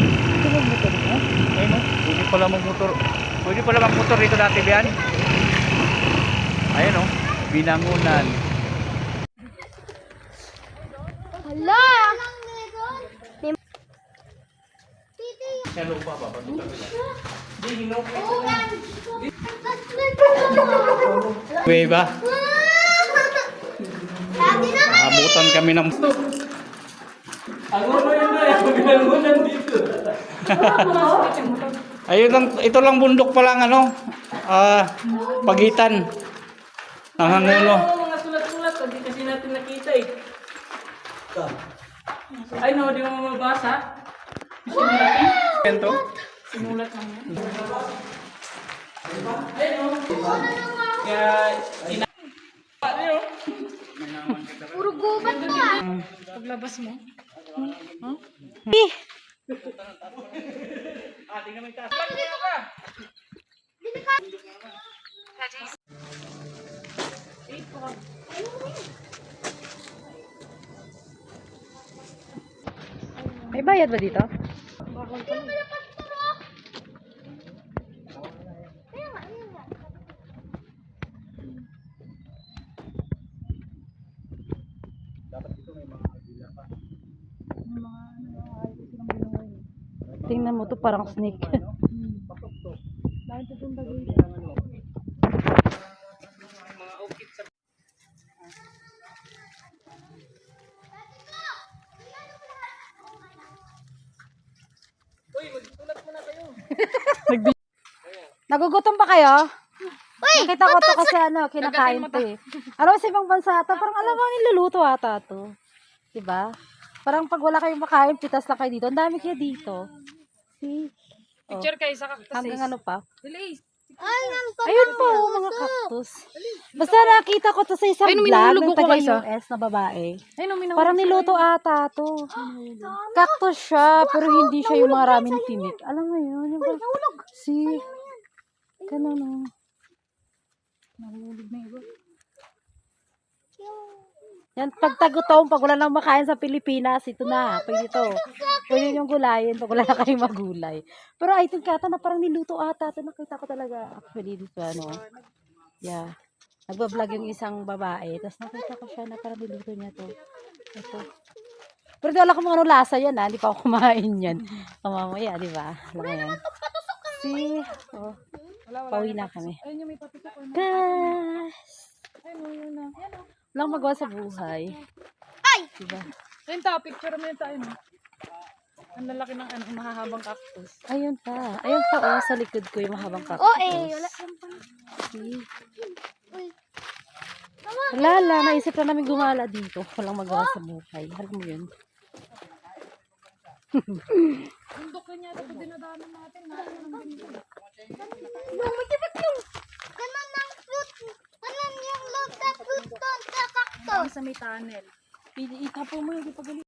Ito lang motor mo? Ayun o, pwede pala magmotor. Pwede pala magmotor dito dati yan. Ayun o, Binangunan. Hala! Sa lupa ba? Diba? Abutan kami ng... Ayun lang, ito lang bundok pa lang ano, pagitan ng Hanguno. Mga sulat-sulat, hindi kasi natin nakita eh. Ay no, di mo mabasa. Yan to? Simulat lang yan. Ay no. Kaya, Puro gubat to ah. paglabas mo. May bayad ba dito? Tingnan mo to parang snake. Nagugutom ba kayo? Uy! Nakita ko to kasi ano, kinakain to eh. Alam mo sa ibang bansa ata, parang alam mo niluluto ata to. Diba? Parang pag wala kayong makain, pitas lang kayo dito. Ang dami kayo dito. See? Picture kayo sa cactus. Hanggang ano pa? Dali. Ay, nang Ayun po, mga cactus. Basta nakita ko to sa isang Ayun, vlog minahulog ng ko taga kayo sa- US na babae. Ay no, Parang niluto ata to. Cactus siya, pero hindi siya yung maraming tinik. Alam mo yun? Yung parang, see? Ganun o. Nahulog na iba. Yan, pag tagutom, pag wala nang makain sa Pilipinas, ito na, pwede ito. Pwede yung gulayin, pag wala na kayong magulay. Pero I think ata na parang niluto ata ito. Nakita ko talaga actually dito, ano. Yeah. Nagbablog yung isang babae. Tapos nakita ko siya na parang niluto niya to. Ito. Pero di wala ko mga ano lasa yan, ha. Hindi pa ako kumain yan. Kamamaya, di ba? Alam mo yan. See? Oh. Pauwi na kami. Ayun yung may papitok. Guys! Ayun o, yun na. Yan o. Walang magawa sa buhay. Diba? Ayun ta, picture mo yun tayo no. Ang lalaki ng ano, mahahabang cactus. Ayun pa. Ayun pa, oh, sa likod ko yung mahabang cactus. Oh, eh. Wala. See? Uy. Wala lang, naisip na namin gumala dito. Walang magawa sa buhay. Alam mo yun? Bundok rin yata ito dinadaanan natin. Lumikipit yung ganun ng fruit. Ganun yung loob na fruit doon sa cactus. Sa may tunnel. Itapo mo yung pagaling.